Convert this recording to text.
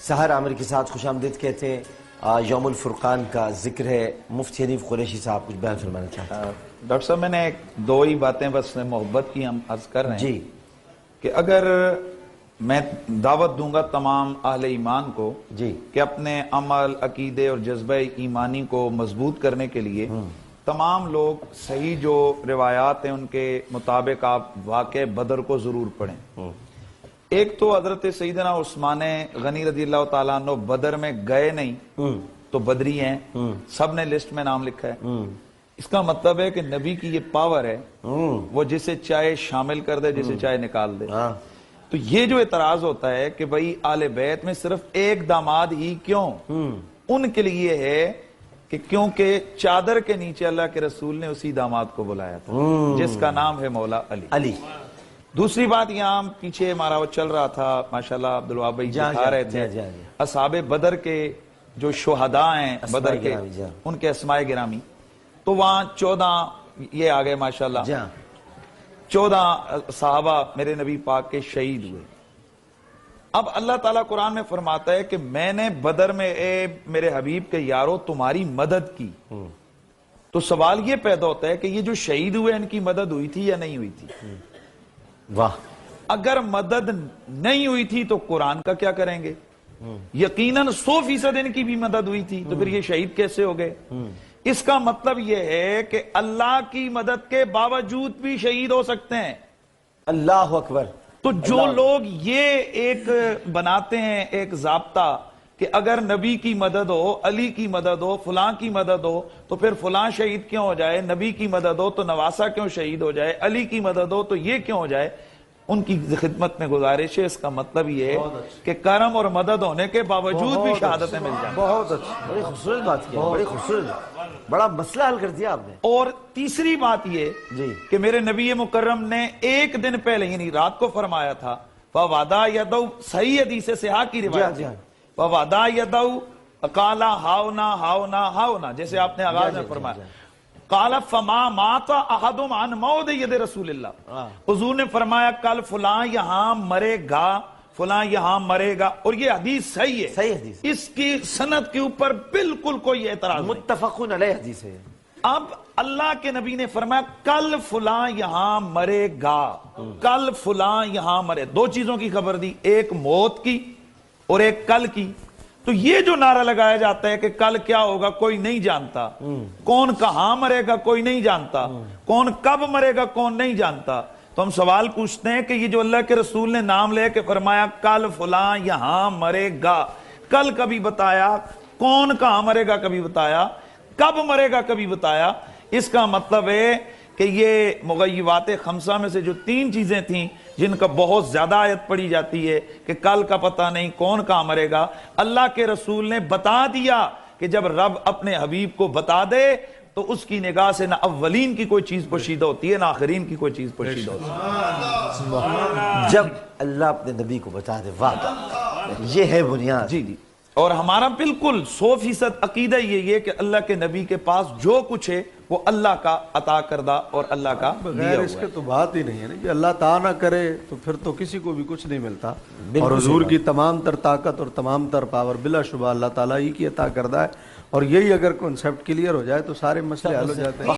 سحر عامر کے ساتھ خوش آمدید کہتے ہیں۔ یوم الفرقان کا ذکر ہے، مفتی حنیف قریشی صاحب کچھ بیان فرمانا چاہتے ہیں۔ ڈاکٹر صاحب میں نے دو ہی باتیں بس محبت کی ہم عرض کر رہے ہیں جی کہ اگر میں دعوت دوں گا تمام اہل ایمان کو جی کہ اپنے عمل، عقیدے اور جذبہ ایمانی کو مضبوط کرنے کے لیے تمام لوگ صحیح جو روایات ہیں ان کے مطابق آپ واقع بدر کو ضرور پڑھیں۔ ایک تو حضرت سیدنا عثمان غنی رضی اللہ تعالیٰ عنہ بدر میں گئے نہیں تو بدری ہیں، سب نے لسٹ میں نام لکھا ہے۔ اس کا مطلب ہے کہ نبی کی یہ پاور ہے، وہ جسے چاہے شامل کر دے، جسے چاہے نکال دے۔ تو یہ جو اعتراض ہوتا ہے کہ بھائی آل بیت میں صرف ایک داماد ہی کیوں، ان کے لیے ہے کہ کیونکہ چادر کے نیچے اللہ کے رسول نے اسی داماد کو بلایا تھا جس کا نام ہے مولا علی۔ دوسری بات یہاں پیچھے ہمارا وہ چل رہا تھا، ماشاءاللہ عبدالوہاب بھائی دکھا رہے تھے اصحاب بدر کے جو شہداء ہیں بدر کے، ان کے اسماء گرامی، تو وہاں 14 یہ آگئے ماشاءاللہ 14 صحابہ میرے نبی پاک کے شہید ہوئے۔ اب اللہ تعالیٰ قرآن میں فرماتا ہے کہ میں نے بدر میں اے میرے حبیب کے یارو تمہاری مدد کی۔ تو سوال یہ پیدا ہوتا ہے کہ یہ جو شہید ہوئے ان کی مدد ہوئی تھی یا نہیں ہوئی تھی؟ واہ، اگر مدد نہیں ہوئی تھی تو قرآن کا کیا کریں گے؟ یقیناً 100% ان کی بھی مدد ہوئی تھی، تو پھر یہ شہید کیسے ہو گئے؟ اس کا مطلب یہ ہے کہ اللہ کی مدد کے باوجود بھی شہید ہو سکتے ہیں۔ اللہ اکبر۔ تو جو لوگ یہ ایک بناتے ہیں ایک ضابطہ کہ اگر نبی کی مدد ہو، علی کی مدد ہو، فلاں کی مدد ہو تو پھر فلاں شہید کیوں ہو جائے، نبی کی مدد ہو تو نواسہ کیوں شہید ہو جائے، علی کی مدد ہو تو یہ کیوں ہو جائے، ان کی خدمت میں گزارش ہے۔ اس کا مطلب یہ ہے کہ کرم اور مدد ہونے کے باوجود بھی شہادتیں مل جائیں۔ بہت اچھا، بڑی خوبصورت بات کی، بڑی خوبصورت، بڑا مسئلہ حل کر دیا آپ نے۔ اور تیسری بات یہ کہ میرے نبی مکرم نے ایک دن پہلے یعنی رات کو فرمایا تھا فَوَعْدَا يَدَوْ، صحیح حدیث صحاح کی روایت ہے، فَوَعْدَا يَدَوْ قَالَ ہاؤنا ہاؤنا ہاؤنا، جیسے آپ نے آغاز میں فرمایا قَالَ فَمَا مَاتَ أَحَدٌ عَنْ مَوْضِعِ يَدِ رسول اللہ، حضور نے فرمایا کل فلاں یہاں مرے گا، فلاں یہاں مرے گا، اور یہ حدیث صحیح ہے، صحیح حدیث، اس کی سند کے اوپر بالکل کوئی اعتراض نہیں، متفقون علیہ حدیث ہے۔ اب اللہ کے نبی نے فرمایا کل فلاں یہاں مرے گا، کل فلاں یہاں مرے، دو چیزوں کی خبر دی، ایک موت کی اور ایک کل کی۔ تو یہ جو نعرہ لگایا جاتا ہے کہ کل کیا ہوگا کوئی نہیں جانتا، کون کہاں مرے گا کوئی نہیں جانتا، کون کب مرے گا کون نہیں جانتا، تو ہم سوال پوچھتے ہیں کہ یہ جو اللہ کے رسول نے نام لے کے فرمایا کل فلاں یہاں مرے گا، کل کبھی بتایا، کون کہاں مرے گا کبھی بتایا، کب مرے گا کبھی بتایا، اس کا مطلب ہے کہ یہ مغیبات خمسہ میں سے جو 3 چیزیں تھیں جن کا بہت زیادہ آیت پڑھی جاتی ہے کہ کل کا پتہ نہیں کون کہاں مرے گا، اللہ کے رسول نے بتا دیا کہ جب رب اپنے حبیب کو بتا دے تو اس کی نگاہ سے نہ اولین کی کوئی چیز پوشیدہ ہوتی ہے نہ آخرین کی کوئی چیز پوشیدہ ہوتی ہے۔ جب اللہ اپنے نبی کو بتا دے، واقع یہ ہے بنیاد۔ جی جی، اور ہمارا بالکل 100% عقیدہ یہ کہ اللہ کے نبی کے پاس جو کچھ ہے وہ اللہ کا عطا کردہ اور اللہ کا دیا بغیر ہوا اس کے ہے۔ تو بات ہی نہیں ہے نا کہ اللہ تعالیٰ نہ کرے تو پھر تو کسی کو بھی کچھ نہیں ملتا، اور حضور کی تمام تر طاقت اور تمام تر پاور بلا شبہ اللہ تعالیٰ ہی کی عطا کردہ ہے، اور یہی اگر کنسپٹ کلیئر ہو جائے تو سارے مسئلے حل ہو جاتے ہیں۔